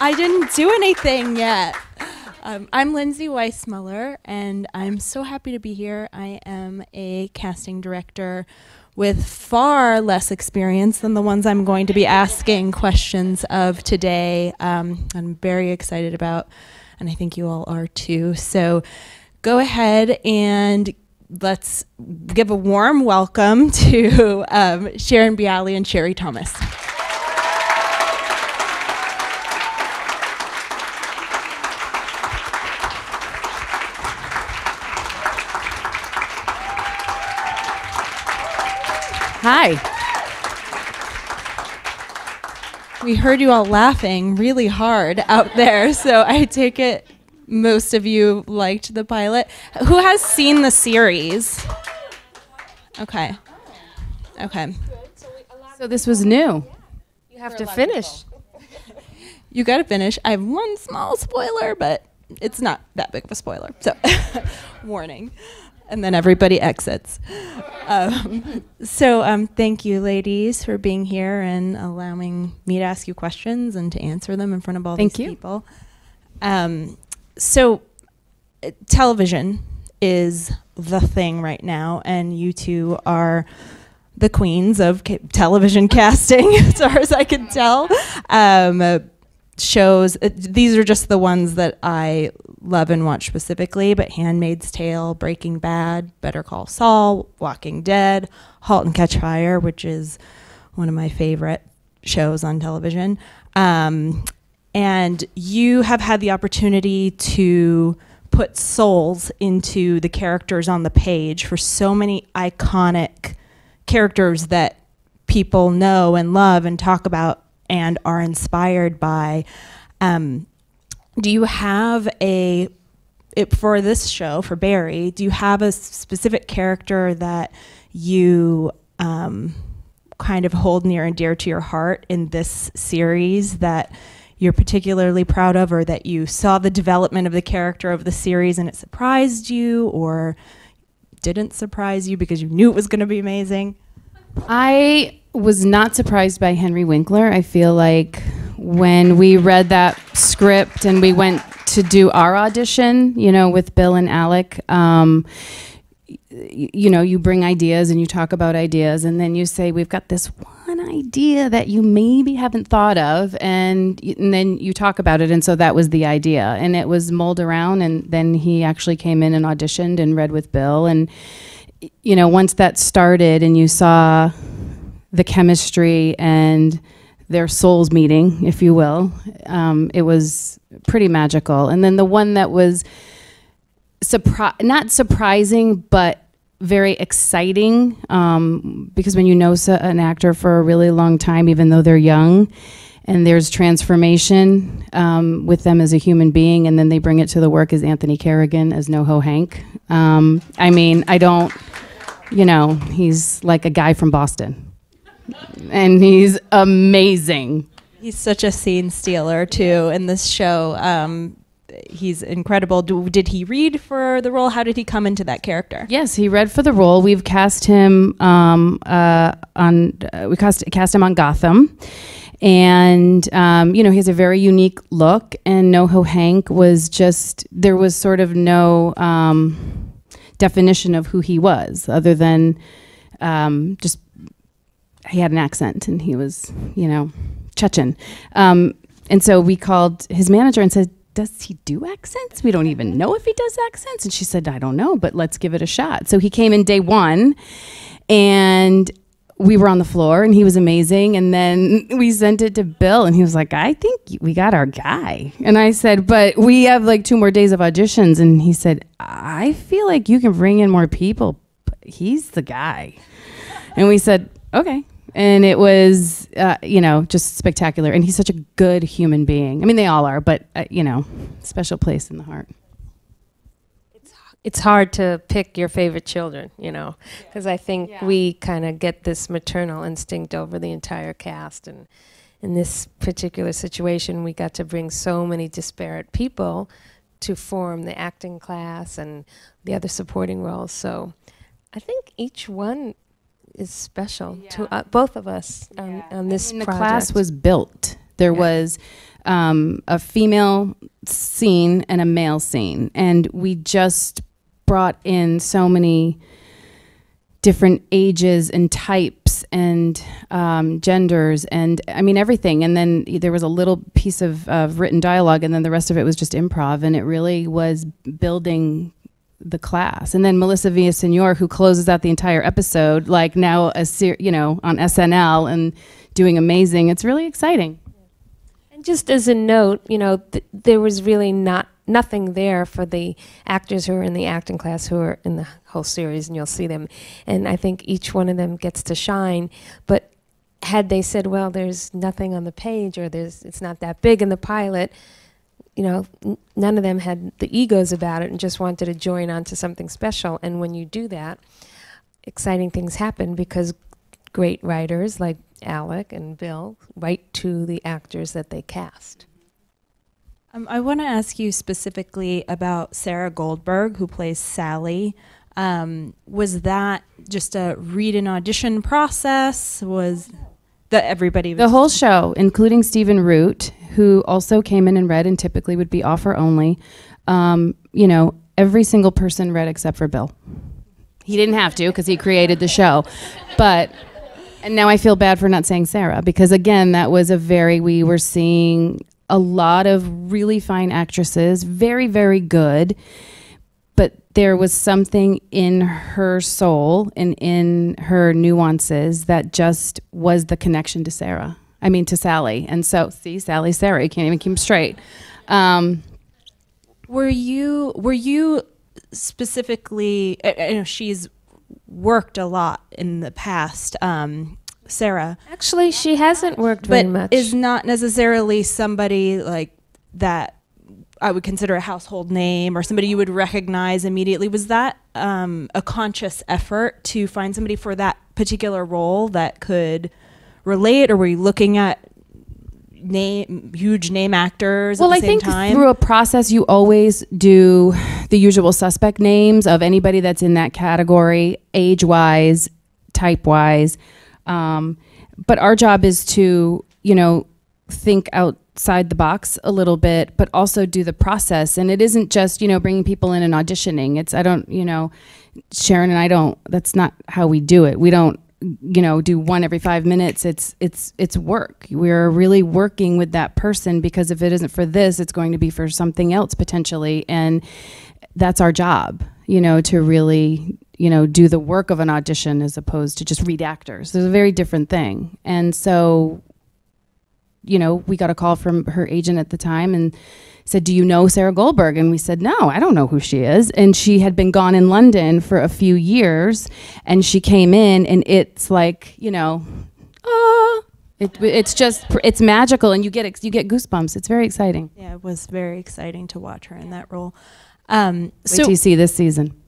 I didn't do anything yet. I'm Lindsey Weissmueller, and I'm so happy to be here. I am a casting director with far less experience than the ones I'm going to be asking questions of today. I'm very excited about, and I think you all are too. So go ahead and let's give a warm welcome to Sharon Bialy and Sherry Thomas. Hi. We heard you all laughing really hard out there, so I take it most of you liked the pilot. Who has seen the series? Okay. Okay. So this was new. You have to finish. You got to finish. I have one small spoiler, but it's not that big of a spoiler. So, warning. And then everybody exits. So thank you, ladies, for being here and allowing me to ask you questions and to answer them in front of all these people. So television is the thing right now, and you two are the queens of television casting, as far as I can tell. Shows, these are just the ones that I love and watch specifically, but Handmaid's Tale, Breaking Bad, Better Call Saul, Walking Dead, Halt and Catch Fire, which is one of my favorite shows on television. And you have had the opportunity to put souls into the characters on the page for so many iconic characters that people know and love and talk about and are inspired by. Do you have for this show, for Barry, do you have a specific character that you kind of hold near and dear to your heart in this series that you're particularly proud of, or that you saw the development of the character of the series and it surprised you or didn't surprise you because you knew it was going to be amazing? I was not surprised by Henry Winkler. I feel like when we read that script and we went to do our audition, you know, with Bill and Alec, you know, you bring ideas and you talk about ideas, and then you say, we've got this one idea that you maybe haven't thought of, and then you talk about it, and so that was the idea. And it was mulled around, and then he actually came in and auditioned and read with Bill. And, you know, once that started and you saw the chemistry and their souls meeting, if you will, it was pretty magical. And then the one that was not surprising, but very exciting, because when you know an actor for a really long time, even though they're young, and there's transformation with them as a human being, and then they bring it to the work as Anthony Carrigan as NoHo Hank. I mean, you know, he's like a guy from Boston. And he's amazing. He's such a scene stealer, too, in this show. He's incredible. Did he read for the role? How did he come into that character? Yes, he read for the role. We've cast him cast him on Gotham. And, you know, he has a very unique look. And NoHo Hank was just, there was sort of no definition of who he was, other than just, he had an accent and he was, you know, Chechen. And so we called his manager and said, does he do accents? We don't even know if he does accents. And she said, I don't know, but let's give it a shot. So he came in day one, and we were on the floor, and he was amazing. And then we sent it to Bill, and he was like, I think we got our guy. And I said, but we have like 2 more days of auditions. And he said, I feel like you can bring in more people, but he's the guy. And we said, okay. And it was, you know, just spectacular. And he's such a good human being. I mean, they all are, but, you know, special place in the heart. It's hard to pick your favorite children, you know, because I think we kind of get this maternal instinct over the entire cast. And in this particular situation, we got to bring so many disparate people to form the acting class and the other supporting roles. So I think each one is special to both of us on this project. The class was built. There was a female scene and a male scene. And we just brought in so many different ages and types and genders and I mean everything. And then there was a little piece of written dialogue, and then the rest of it was just improv, and it really was building the class. And then Melissa Villaseñor, who closes out the entire episode, like now on SNL and doing amazing. It's really exciting. And just as a note, there was really nothing there for the actors who are in the acting class who are in the whole series, and you'll see them. And I think each one of them gets to shine. But had they said, well, there's nothing on the page, or it's not that big in the pilot, none of them had the egos about it and just wanted to join on to something special. And when you do that, exciting things happen because great writers like Alec and Bill write to the actors that they cast. I want to ask you specifically about Sarah Goldberg, who plays Sally. Was that just a read and audition process? Was that everybody? The whole show, including Stephen Root, who also came in and read and typically would be offer only. Every single person read except for Bill. He didn't have to because he created the show. And now I feel bad for not saying Sarah, because again, that was we were seeing a lot of really fine actresses, very, very good, but there was something in her soul and in her nuances that just was the connection to Sally. And so, see, Sally, Sarah, you can't even keep them straight. Were you specifically, I know she's worked a lot in the past, Sarah. Actually, she hasn't worked very much. But is not necessarily somebody like that I would consider a household name or somebody you would recognize immediately. Was that a conscious effort to find somebody for that particular role that could relate, or were you looking at huge name actors at the same time? I think through a process you always do the usual suspect names of anybody that's in that category, age-wise, type-wise. But our job is to, think outside the box a little bit, but also do the process. And it isn't just, bringing people in and auditioning. Sharon and I don't, that's not how we do it. We don't, do one every 5 minutes. It's work. We're really working with that person, because if it isn't for this, it's going to be for something else potentially. And that's our job, to really, do the work of an audition as opposed to just read actors. There's a very different thing. And so, we got a call from her agent at the time and said, do you know Sarah Goldberg? And we said, no, I don't know who she is. And she had been gone in London for a few years, and she came in, and it's like, it's magical, and you get goosebumps. It's very exciting. Yeah, it was very exciting to watch her in that role. Wait till you see this season.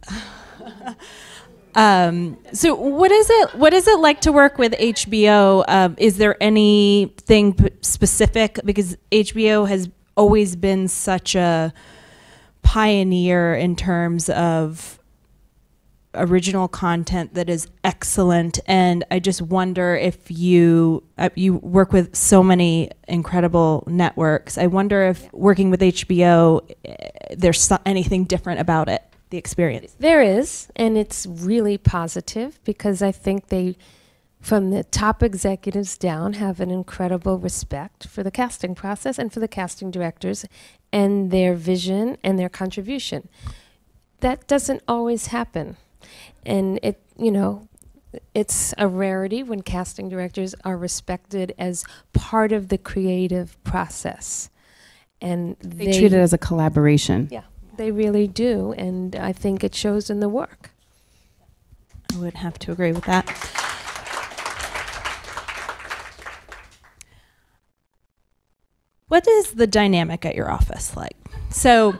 So what is it like to work with HBO? Is there anything specific? Because HBO has always been such a pioneer in terms of original content that is excellent, and I just wonder if you work with so many incredible networks. I wonder if working with HBO, there's anything different about it, the experience. There is, and it's really positive, because I think they, from the top executives down, have an incredible respect for the casting process and for the casting directors and their vision and their contribution. That doesn't always happen. And it's a rarity when casting directors are respected as part of the creative process. And they treat it as a collaboration. Yeah, they really do, and I think it shows in the work. I would have to agree with that. What is the dynamic at your office like? So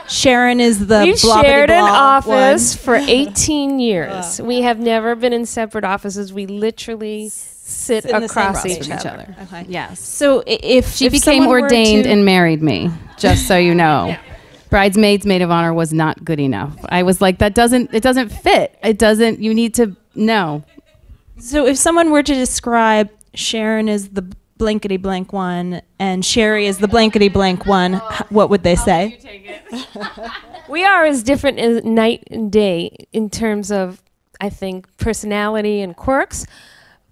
Sharon is the We've shared an office one. for 18 years. We have never been in separate offices. We literally sit across each other. Okay. Yes. So if she became ordained and married me, just so you know. Yeah. Bridesmaids, maid of honor was not good enough. I was like, it doesn't fit. You need to know. So if someone were to describe Sharon as the blankety blank one and Sherry is the blankety blank one, what would they say? We are as different as night and day in terms of, I think, personality and quirks,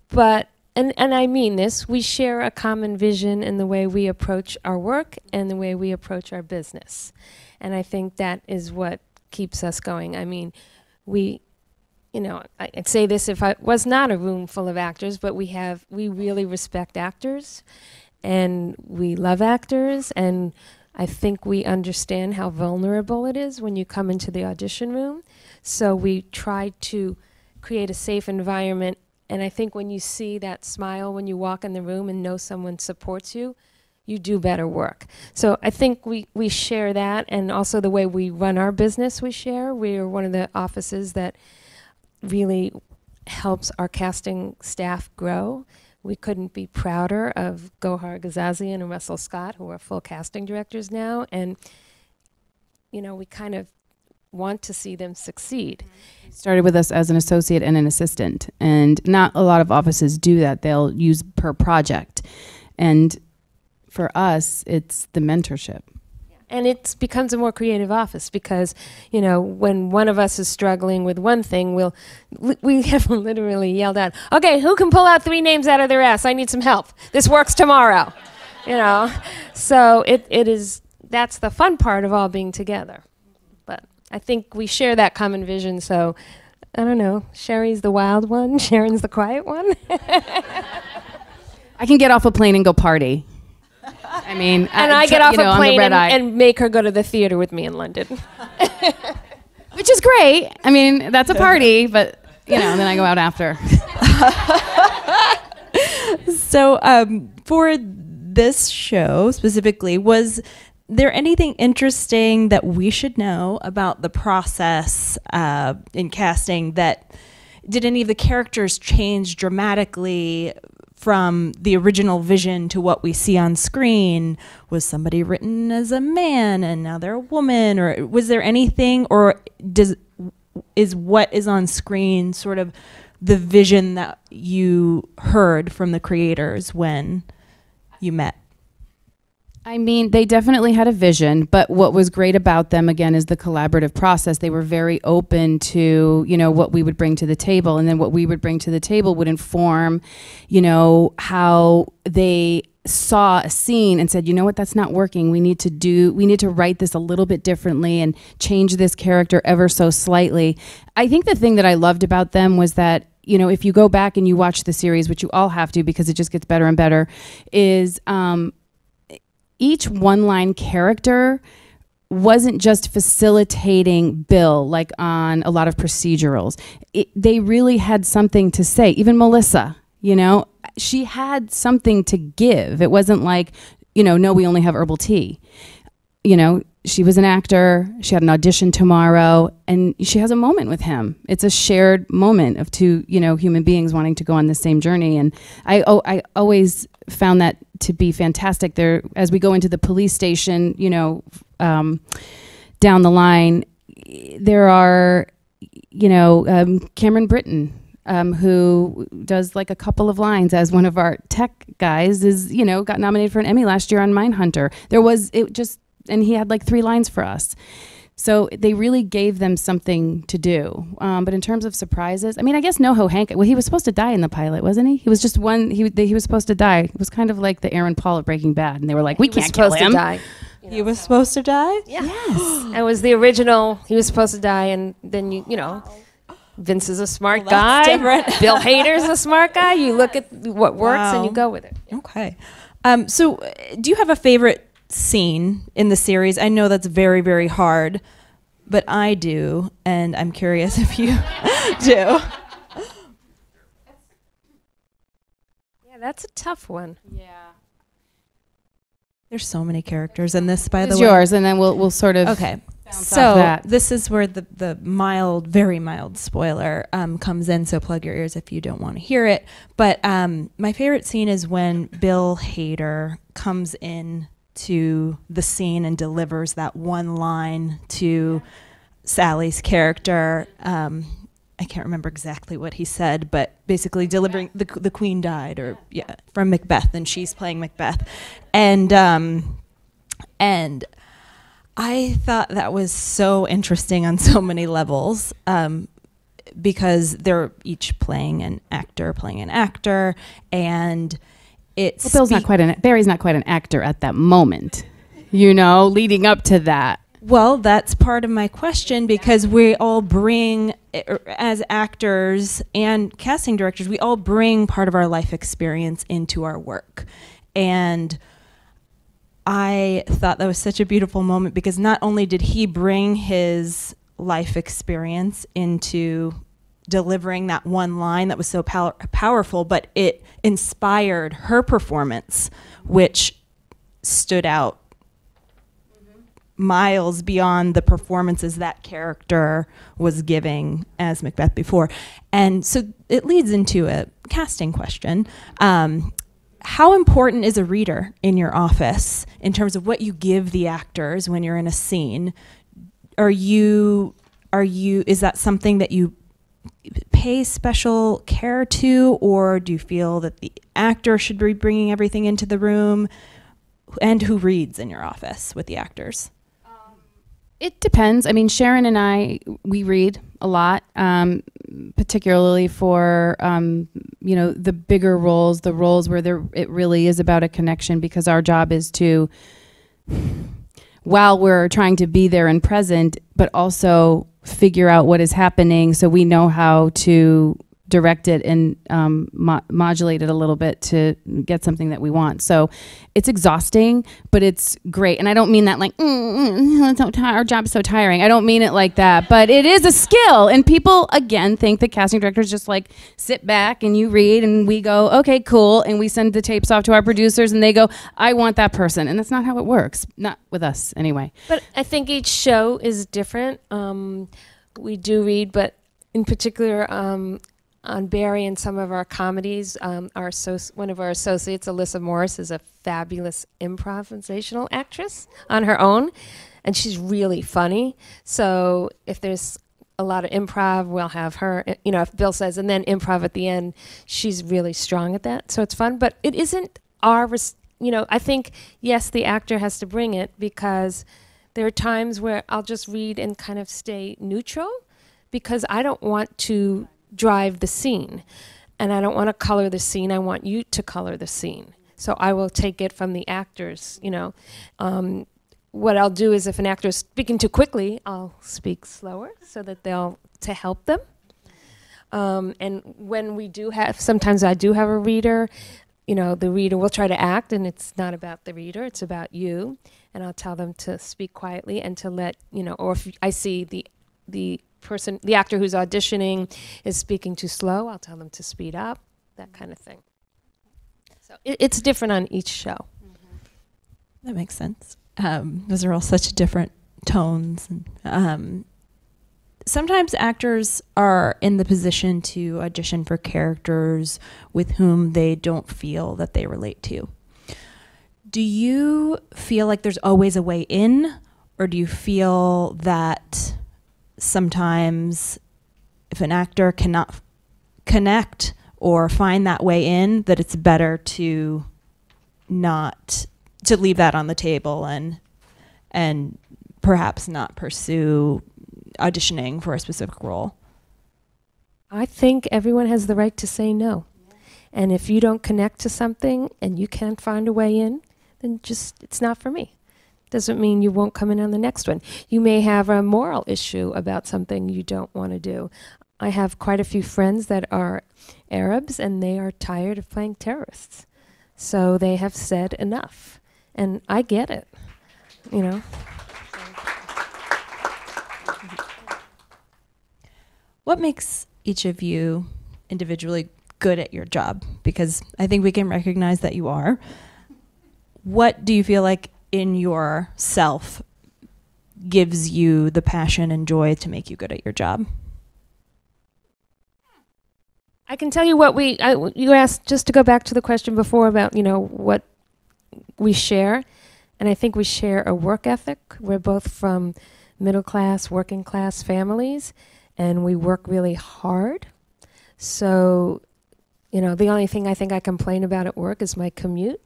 but and I mean this, we share a common vision in the way we approach our work and the way we approach our business. And I think that is what keeps us going. I mean, I'd say this if I was not a room full of actors, but we really respect actors and we love actors, and I think we understand how vulnerable it is when you come into the audition room. So we try to create a safe environment. And I think when you see that smile when you walk in the room and know someone supports you, you do better work. So I think we share that, and also the way we run our business we share. We are one of the offices that really helps our casting staff grow. We couldn't be prouder of Gohar Gazazian and Russell Scott, who are full casting directors now. And, we kind of want to see them succeed. Started with us as an associate and an assistant, and not a lot of offices do that. They'll use per project, and for us it's the mentorship. And it becomes a more creative office because, when one of us is struggling with one thing, we have literally yelled out, okay, who can pull out 3 names out of their ass? I need some help. This works tomorrow. So that's the fun part of all being together. But I think we share that common vision. So I don't know, Sherry's the wild one, Sharon's the quiet one. I can get off a plane and go party. I mean, and I get off a plane and make her go to the theater with me in London. Which is great. I mean, that's a party, but, then I go out after. So for this show specifically, was there anything interesting that we should know about the process in casting? Did any of the characters change dramatically from the original vision to what we see on screen? Was somebody written as a man and now they're a woman? Or was there anything, or is what is on screen sort of the vision that you heard from the creators when you met? I mean, they definitely had a vision, but what was great about them, again, is the collaborative process. They were very open to, what we would bring to the table, and then what we would bring to the table would inform, how they saw a scene and said, what, that's not working. We need to write this a little bit differently and change this character ever so slightly. I think the thing that I loved about them was that, if you go back and you watch the series, which you all have to because it just gets better and better, is each one-line character wasn't just facilitating Bill like on a lot of procedurals. They really had something to say. Even Melissa, she had something to give. It wasn't like, no, we only have herbal tea. She was an actor. She had an audition tomorrow, and she has a moment with him. It's a shared moment of two, human beings wanting to go on the same journey. And I always found that to be fantastic. There, as we go into the police station, down the line, there are, Cameron Britton, who does like a couple of lines as one of our tech guys, got nominated for an Emmy last year on Mindhunter. And he had like 3 lines for us. So they really gave them something to do. But in terms of surprises, I mean, I guess NoHo Hank, well, he was supposed to die in the pilot, wasn't he? He was just one, he was supposed to die. It was kind of like the Aaron Paul of Breaking Bad. And they were like, we can't kill him. He was supposed to die? Yeah. Yes. It was the original, he was supposed to die, and then Vince is a smart guy. Bill Hader's a smart guy. You look at what works and you go with it. Okay. So do you have a favorite scene in the series? I know that's very, very hard, but I do, and I'm curious if you do. Yeah, that's a tough one. Yeah. There's so many characters in this, by the way. It's yours, and then we'll sort of okay. So this is where the mild, very mild spoiler comes in, so plug your ears if you don't want to hear it. But my favorite scene is when Bill Hader comes in to the scene and delivers that one line to Sally's character. I can't remember exactly what he said, but basically delivering the queen died, or from Macbeth, and she's playing Macbeth, and I thought that was so interesting on so many levels, because they're each playing an actor, and it's Barry's not quite an actor at that moment, leading up to that. Well, that's part of my question, because we all bring, as actors and casting directors, we all bring part of our life experience into our work. And I thought that was such a beautiful moment, because not only did he bring his life experience into delivering that one line that was so powerful, but it inspired her performance, which stood out miles beyond the performances that character was giving as Macbeth before. And so it leads into a casting question. How important is a reader in your office in terms of what you give the actors when you're in a scene? Is that something that you pay special care to, or do you feel that the actor should be bringing everything into the room? And who reads in your office with the actors? It depends. I mean, Sharon and I, we read a lot, particularly for, the bigger roles, the roles where it really is about a connection, because our job is to, while we're trying to be there and present, but also figure out what is happening so we know how to direct it and modulate it a little bit to get something that we want. So it's exhausting, but it's great. And I don't mean that like, our job is so tiring. I don't mean it like that, but it is a skill. And people, again, think that casting directors just like sit back and you read and we go, okay, cool. And we send the tapes off to our producers and they go, I want that person. And that's not how it works. Not with us anyway. But I think each show is different. We do read, but in particular, on Barry and some of our comedies, one of our associates, Alyssa Morris, is a fabulous improvisational actress on her own, and she's really funny. So if there's a lot of improv, we'll have her, if Bill says, and then improv at the end, she's really strong at that. So it's fun, but it isn't I think, yes, the actor has to bring it, because there are times where I'll just read and kind of stay neutral, because I don't want to drive the scene, and I don't want to color the scene. I want you to color the scene. So I will take it from the actors. What I'll do is, if an actor is speaking too quickly, I'll speak slower so that to help them. And when we do have, sometimes I do have a reader. The reader will try to act, and it's not about the reader, it's about you. And I'll tell them to speak quietly and to let or if I see the actor who's auditioning is speaking too slow, I'll tell them to speed up, that kind of thing. So it's different on each show. That makes sense. Those are all such different tones. Sometimes actors are in the position to audition for characters with whom they don't feel that they relate to. Do you feel like there's always a way in, or do you feel that sometimes if an actor cannot connect or find that way in, that it's better to leave that on the table and perhaps not pursue auditioning for a specific role? I think everyone has the right to say no. And if you don't connect to something and you can't find a way in, then it's not for me. Doesn't mean you won't come in on the next one. You may have a moral issue about something you don't want to do. I have quite a few friends that are Arabs, and they are tired of playing terrorists. So they have said enough. And I get it, What makes each of you individually good at your job? Because I think we can recognize that you are. What do you feel like in yourself gives you the passion and joy to make you good at your job? I can tell you what you asked, just to go back to the question before about, what we share. And I think we share a work ethic. We're both from middle class, working class families. and we work really hard. So, you know, the only thing I think I complain about at work is my commute,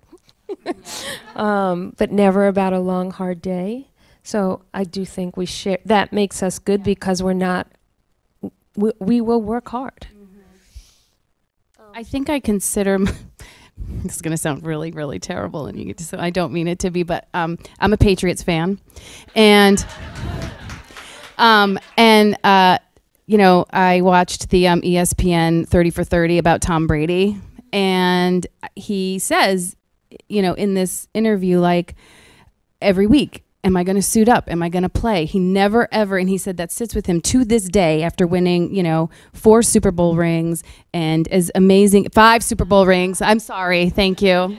but never about a long, hard day. So I do think we share, that makes us good because we're not, we will work hard. I think I consider, this is going to sound really, really terrible, and you get to say, I don't mean it to be, but I'm a Patriots fan, and you know, I watched the ESPN 30 for 30 about Tom Brady, and he says, you know, in this interview, like, every week, am I going to suit up? Am I going to play? He never, ever, and he said that sits with him to this day after winning, you know, 4 Super Bowl rings and as amazing, 5 Super Bowl rings. I'm sorry. Thank you.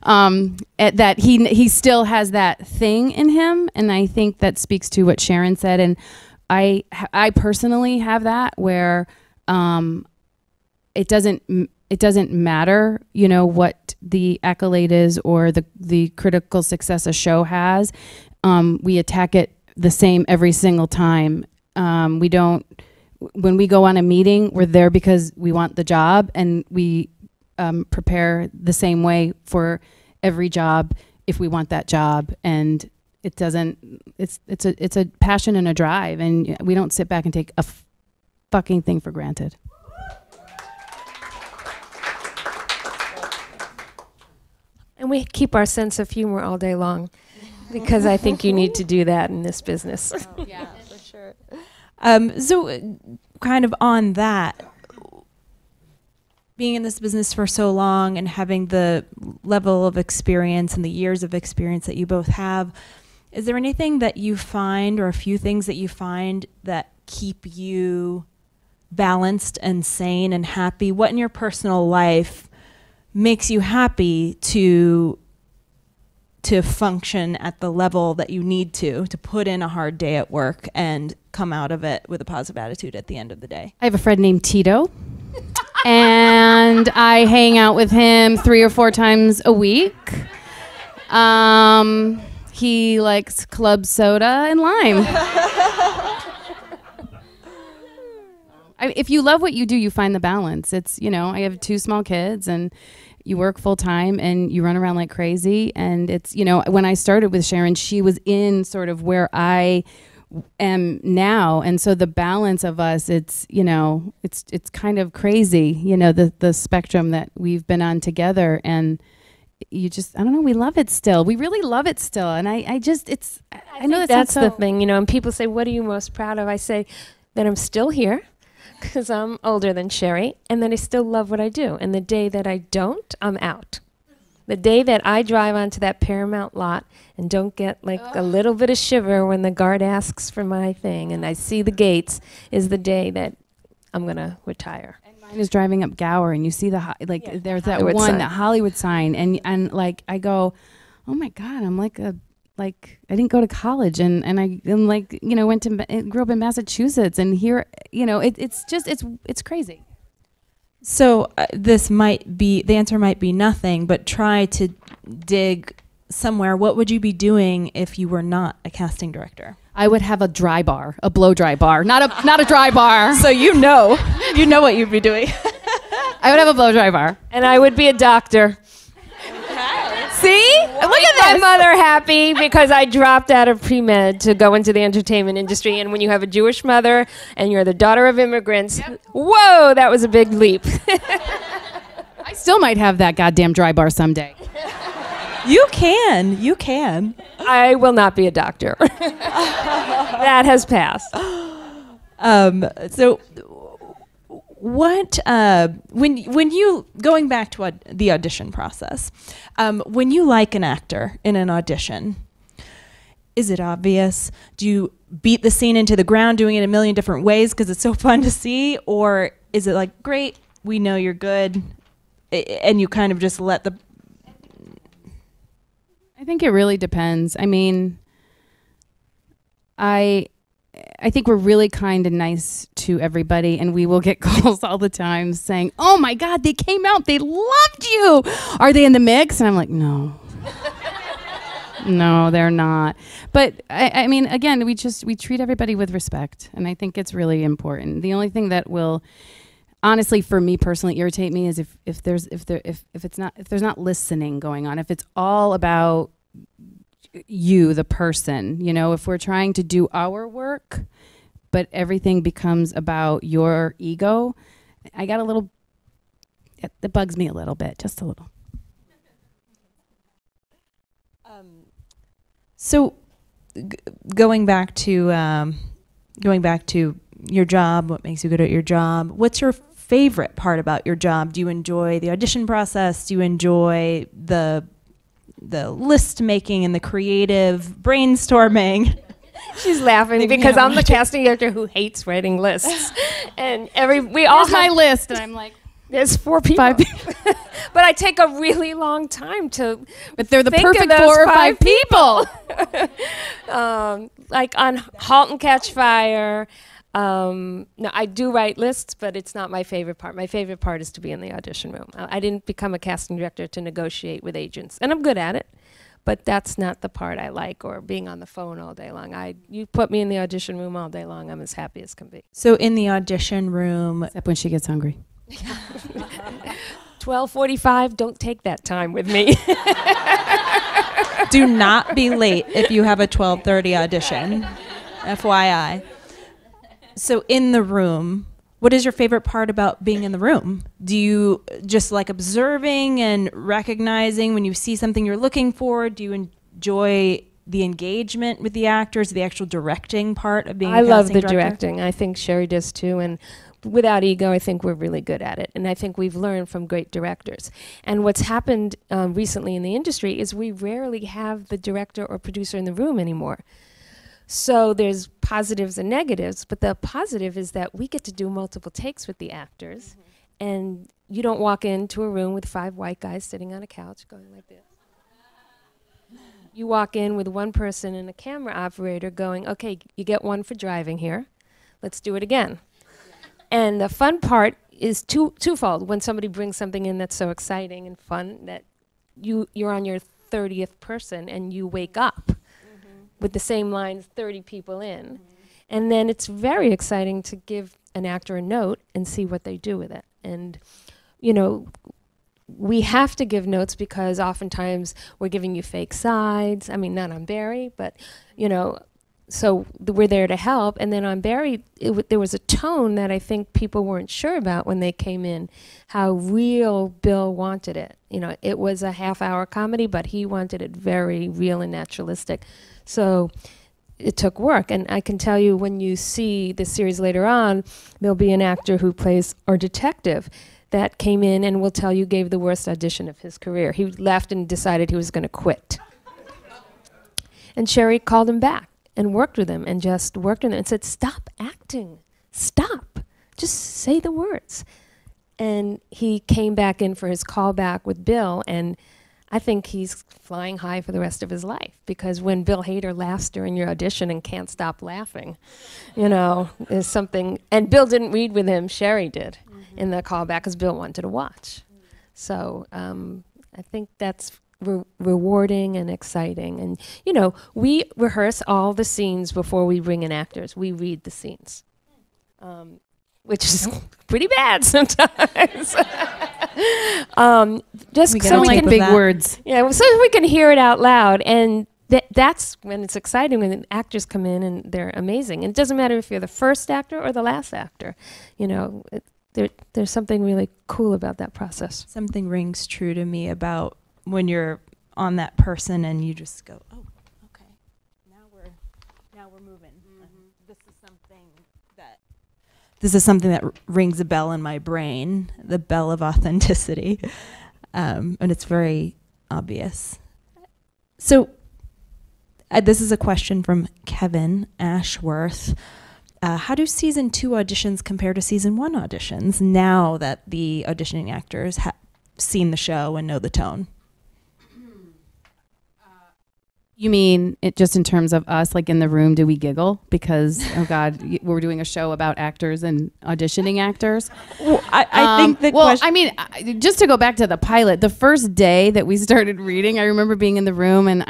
That he still has that thing in him. And I think that speaks to what Sharon said. And I personally have that where it doesn't matter, you know, what the accolade is or the critical success a show has. We attack it the same every single time. We don't, when we go on a meeting, we're there because we want the job, and we prepare the same way for every job if we want that job. And it doesn't, it's a passion and a drive, and we don't sit back and take a fucking thing for granted. And we keep our sense of humor all day long, because I think you need to do that in this business. Oh, yeah, for sure. So kind of on that, being in this business for so long and having the level of experience and the years of experience that you both have, is there anything that you find, or a few things that you find, that keep you balanced and sane and happy? What in your personal life makes you happy to function at the level that you need to put in a hard day at work and come out of it with a positive attitude at the end of the day? I have a friend named Tito, and I hang out with him 3 or 4 times a week. He likes club soda and lime. If you love what you do, you find the balance. It's, you know, I have 2 small kids, and you work full time and you run around like crazy. And it's, you know, when I started with Sharon, she was in sort of where I am now. And so the balance of us, it's, you know, it's kind of crazy, you know, the spectrum that we've been on together. And you just, I don't know, we love it still. We really love it still. And I just, it's, I know that's the thing, you know, and people say, what are you most proud of? I say that I'm still here, because I'm older than Sherry, and that I still love what I do. And the day that I don't, I'm out. The day that I drive onto that Paramount lot and don't get like a little bit of shiver when the guard asks for my thing and I see the gates is the day that I'm going to retire. And mine is driving up Gower, and you see there's that Hollywood one, sign. That Hollywood sign. And like, I go, oh my God, I'm like I didn't go to college, and I like, you know, grew up in Massachusetts, and here, you know, it's crazy. So this might be, the answer might be nothing, but try to dig somewhere. What would you be doing if you were not a casting director? I would have a dry bar, a blow dry bar, not a dry bar. So you know what you'd be doing. I would have a blow dry bar, and I would be a doctor. See? Look at my mother happy because I dropped out of pre-med to go into the entertainment industry. And when you have a Jewish mother and you're the daughter of immigrants, whoa, that was a big leap. I still might have that goddamn dry bar someday. You can. I will not be a doctor. That has passed. So what, when you, going back to the audition process, when you like an actor in an audition, is it obvious? Do you beat the scene into the ground doing it a million different ways because it's so fun to see? Or is it like, great, we know you're good, and you kind of just let the... I think it really depends. I mean, I think we're really kind and nice to everybody, and we will get calls all the time saying, oh my God, they came out, they loved you. Are they in the mix? And I'm like, no. No, they're not. But I mean, again, we treat everybody with respect, and I think it's really important. The only thing that will, honestly, for me personally, irritate me is if there's not listening going on. If it's all about you, the person, you know, if we're trying to do our work, but everything becomes about your ego, I got a little. It bugs me a little bit, just a little. So, going back to your job, what makes you good at your job? What's your favorite part about your job? Do you enjoy the audition process? Do you enjoy the list making and the creative brainstorming? She's laughing because I'm the casting director who hates writing lists, and we all have my list, and I'm like, there's 4 people. 5 people. But I take a really long time to. But they're the think perfect of those 4 or 5 people. Like on *Halt and Catch Fire*. No, I do write lists, but it's not my favorite part. My favorite part is to be in the audition room. I didn't become a casting director to negotiate with agents, and I'm good at it. But that's not the part I like, or being on the phone all day long. You put me in the audition room all day long, I'm as happy as can be. So in the audition room, except when she gets hungry. 12:45, don't take that time with me. do not be late if you have a 12:30 audition, FYI. So in the room, what is your favorite part about being in the room? Do you just like observing and recognizing when you see something you're looking for? Do you enjoy the engagement with the actors, the actual directing part of being a casting director? I love the directing. I think Sherry does too. And without ego, I think we're really good at it. And I think we've learned from great directors. And what's happened recently in the industry is we rarely have the director or producer in the room anymore. So there's positives and negatives, but the positive is that we get to do multiple takes with the actors, and you don't walk into a room with 5 white guys sitting on a couch going like this. You walk in with one person and a camera operator going, okay, you get 1 for driving here. Let's do it again. And the fun part is twofold. When somebody brings something in that's so exciting and fun that you're on your 30th person and you wake up with the same lines 30 people in. And then it's very exciting to give an actor a note and see what they do with it. And, you know, we have to give notes because oftentimes we're giving you fake sides. I mean, not on Barry, but, you know, so we're there to help. And then on Barry, there was a tone that I think people weren't sure about when they came in, how real Bill wanted it. You know, it was a half-hour comedy, but he wanted it very real and naturalistic. So it took work. And I can tell you, when you see the series later on, there'll be an actor who plays our detective that came in and will tell you gave the worst audition of his career. He left and decided he was going to quit. And Sherry called him back and worked with him and just worked with him and said, stop acting. Stop. Just say the words. And he came back in for his callback with Bill, and I think he's flying high for the rest of his life, because when Bill Hader laughs during your audition and can't stop laughing, you know, is something. And Bill didn't read with him, Sherry did in the callback, because Bill wanted to watch. So I think that's rewarding and exciting. And, you know, we rehearse all the scenes before we bring in actors. We read the scenes, which is pretty bad sometimes. Just so we can big words. Yeah, so we can hear it out loud, and that's when it's exciting, when the actors come in and they're amazing. And it doesn't matter if you're the first actor or the last actor. You know, there's something really cool about that process. Something rings true to me about when you're on that person and you just go, oh, okay, now we're moving. This is something that rings a bell in my brain, the bell of authenticity, and it's very obvious. So this is a question from Kevin Ashworth. How do season 2 auditions compare to season 1 auditions now that the auditioning actors have seen the show and know the tone? You mean it just in terms of us, like in the room, do we giggle? Because, oh God, we're doing a show about actors and auditioning actors. Well, I think the question... I mean, just to go back to the pilot, the first day that we started reading, I remember being in the room and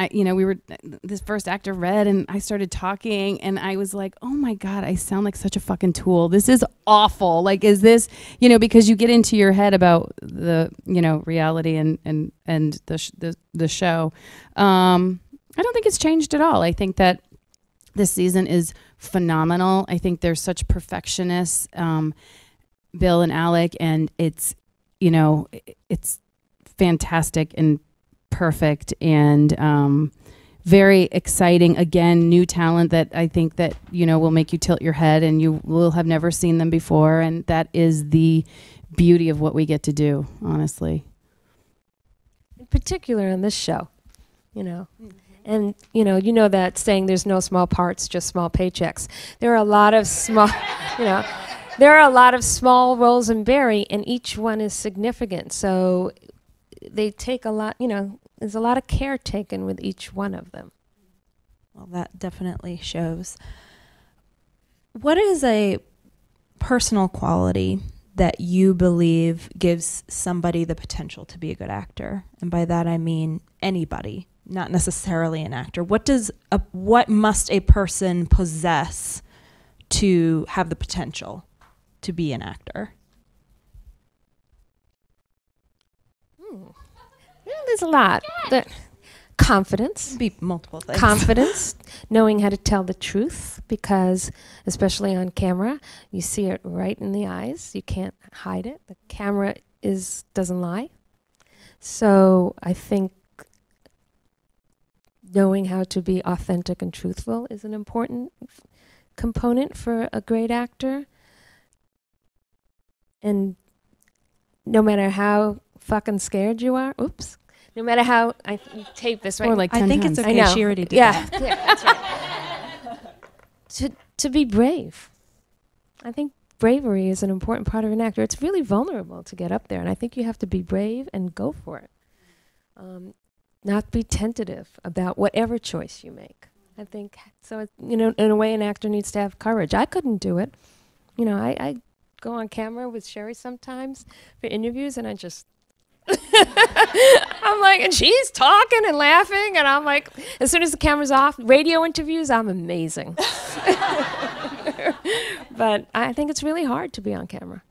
this first actor read and I started talking and I was like, oh my God, I sound like such a fucking tool. This is awful. Like, is this, because you get into your head about the, reality and the show. I don't think it's changed at all. I think that this season is phenomenal. I think they're such perfectionists, Bill and Alec, and it's fantastic and perfect and very exciting. Again, new talent that I think that, will make you tilt your head and you will have never seen them before. And that is the beauty of what we get to do, honestly. In particular on this show, And that saying, there's no small parts, just small paychecks. There are a lot of small, there are a lot of small roles in Barry, and each one is significant. So they take a lot, there's a lot of care taken with each one of them. Well, that definitely shows. What is a personal quality that you believe gives somebody the potential to be a good actor? And by that I mean anybody, not necessarily an actor. What must a person possess to have the potential to be an actor? There's a lot. Confidence. Be multiple things. Confidence, knowing how to tell the truth, because especially on camera, you see it right in the eyes. You can't hide it. The camera doesn't lie. So I think knowing how to be authentic and truthful is an important component for a great actor. And no matter how fucking scared you are, no matter how, I tape this right. Or like 10 I think times. it's okay. She already did that. Yeah, that's right. To be brave. I think bravery is an important part of an actor. It's really vulnerable to get up there, and I think you have to be brave and go for it. Not be tentative about whatever choice you make. I think so. In a way, an actor needs to have courage. I couldn't do it. I go on camera with Sherry sometimes for interviews, and I just. I'm like, and she's talking and laughing, and I'm like, as soon as the camera's off, radio interviews, I'm amazing. But I think it's really hard to be on camera.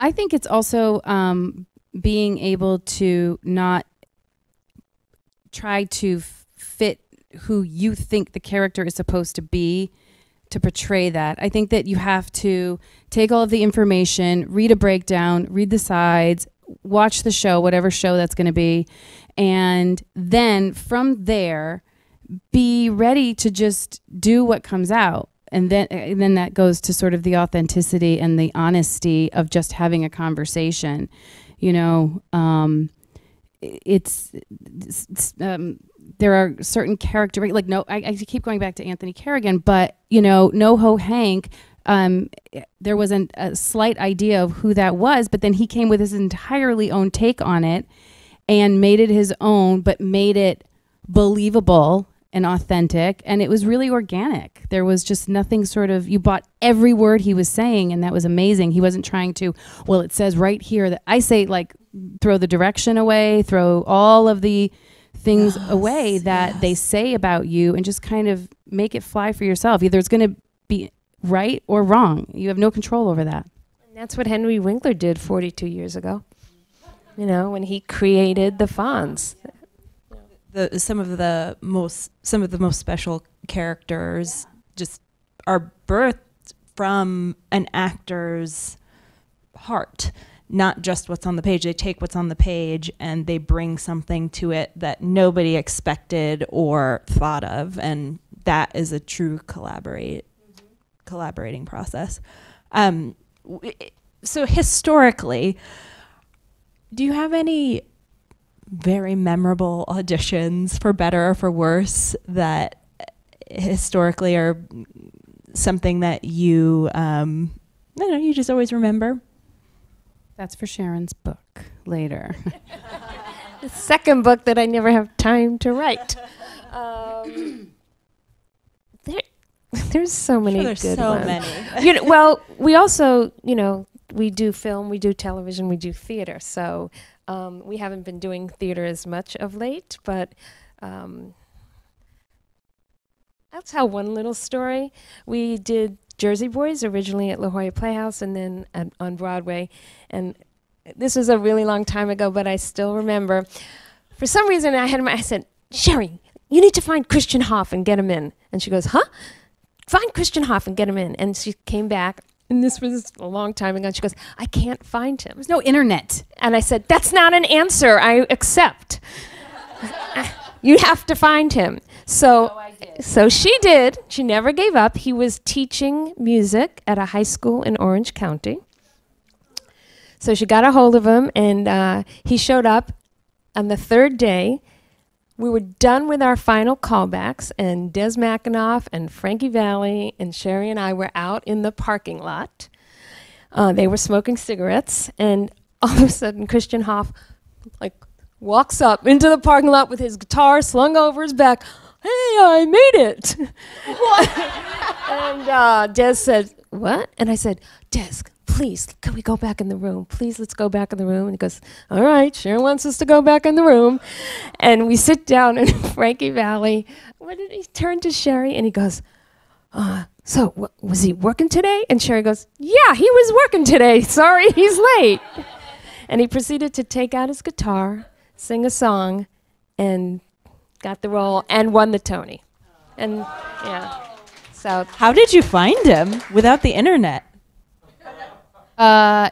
I think it's also being able to not try to fit who you think the character is supposed to be to portray that. I think that you have to take all of the information, read a breakdown, read the sides, watch the show, whatever show that's going to be, and then from there be ready to just do what comes out. And then that goes to sort of the authenticity and the honesty of just having a conversation. There are certain character, like I keep going back to Anthony Carrigan, but NoHo Hank. There was a slight idea of who that was, but then he came with his entirely own take on it and made it his own, but made it believable and authentic, and it was really organic. There was just nothing you bought every word he was saying, and that was amazing. He wasn't trying to, well, it says right here that I say, like, throw the direction away, throw all of the things away that they say about you, and just kind of make it fly for yourself. Either it's going to be right or wrong. You have no control over that. And that's what Henry Winkler did 42 years ago. When he created the Fonz. Some of the most special characters just are birthed from an actor's heart, not just what's on the page. They take what's on the page and they bring something to it that nobody expected or thought of, and that is a true collaborating process. So historically, do you have any very memorable auditions, for better or for worse, that historically are something that you you just always remember? That's for Sharon's book later. The second book that I never have time to write. There's so many Sure, there's good so ones. many. Well, we also, we do film, we do television, we do theater. So we haven't been doing theater as much of late, but I'll tell one little story. We did Jersey Boys originally at La Jolla Playhouse and then on Broadway. And this was a really long time ago, but I still remember. For some reason, I said, Sherry, you need to find Christian Hoff and get him in. And she goes, huh? Find Christian Hoff and get him in. And she came back, and this was a long time ago, and she goes, I can't find him. There's no internet. And I said, that's not an answer. I accept. You have to find him. So she did. She never gave up. He was teaching music at a high school in Orange County. So she got a hold of him, and he showed up on the third day. We were done with our final callbacks, and Des McAnoff and Frankie Valli and Sherry and I were out in the parking lot. They were smoking cigarettes, and all of a sudden Christian Hoff walks up into the parking lot with his guitar slung over his back. Hey, I made it. And Des said, what? And I said, Des, please, can we go back in the room? Please, let's go back in the room. And he goes, all right, Sharon wants us to go back in the room. And we sit down, and Frankie Valli, he turned to Sherry, and he goes, so was he working today? And Sherry goes, yeah, he was working today. Sorry, he's late. And he proceeded to take out his guitar, sing a song, and got the role, and won the Tony. And, yeah. So How did you find him without the internet?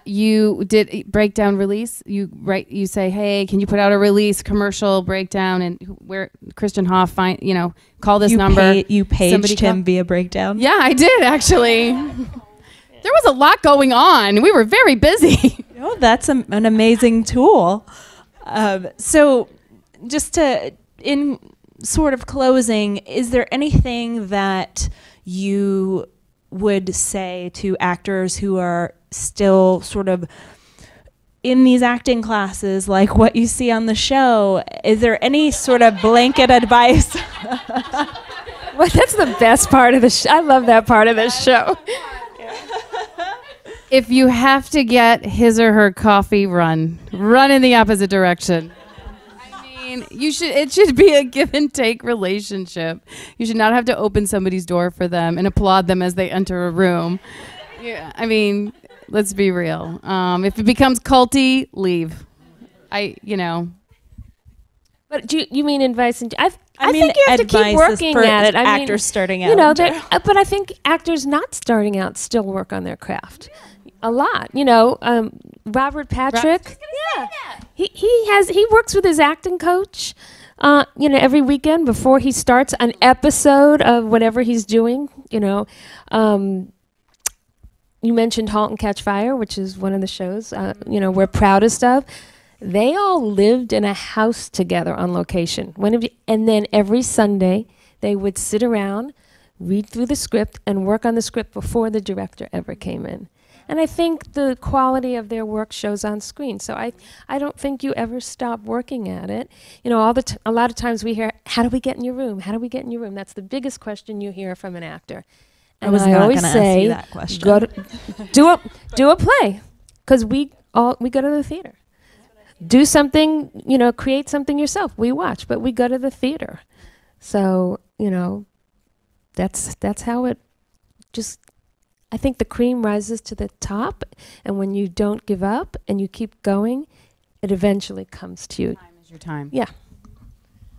You did breakdown release. You say, hey, can you put out a release commercial breakdown, and where Christian Hoff call this number. You paged him via breakdown? Yeah, I did actually. There was a lot going on. We were very busy. Oh, that's an amazing tool. So just in sort of closing, is there anything that you would say to actors who are still sort of in these acting classes, like what you see on the show? Is there any sort of blanket advice? Well, that's the best part of the show. I love that part of the show. If you have to get his or her coffee, run in the opposite direction. I mean, it should be a give and take relationship. You should not have to open somebody's door for them and applaud them as they enter a room. Yeah, I mean, let's be real. If it becomes culty, leave. But do you mean advice? I mean, think you have to keep working at it. Actors starting out. But I think actors not starting out still work on their craft a lot. Robert Patrick. He works with his acting coach. Every weekend before he starts an episode of whatever he's doing. You mentioned *Halt and Catch Fire*, which is one of the shows we're proudest of. They all lived in a house together on location. And then every Sunday, they would sit around, read through the script, and work on the script before the director ever came in. And I think the quality of their work shows on screen. So I don't think you ever stop working at it. A lot of times we hear, how do we get in your room? How do we get in your room? That's the biggest question you hear from an actor. And I always say, ask you that question. Do a play, because we go to the theater. Do something, create something yourself. We watch, but we go to the theater. So, that's how it just, I think the cream rises to the top, and when you don't give up and you keep going, it eventually comes to you. Time is your time. Yeah.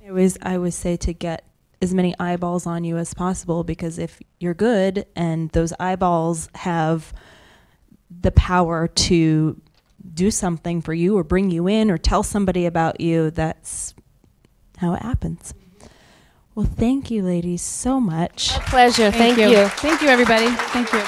I always say to get as many eyeballs on you as possible, because if you're good and those eyeballs have the power to do something for you or bring you in or tell somebody about you, that's how it happens. Well, thank you, ladies, so much. My pleasure. Thank you. Thank you, everybody. Thank you.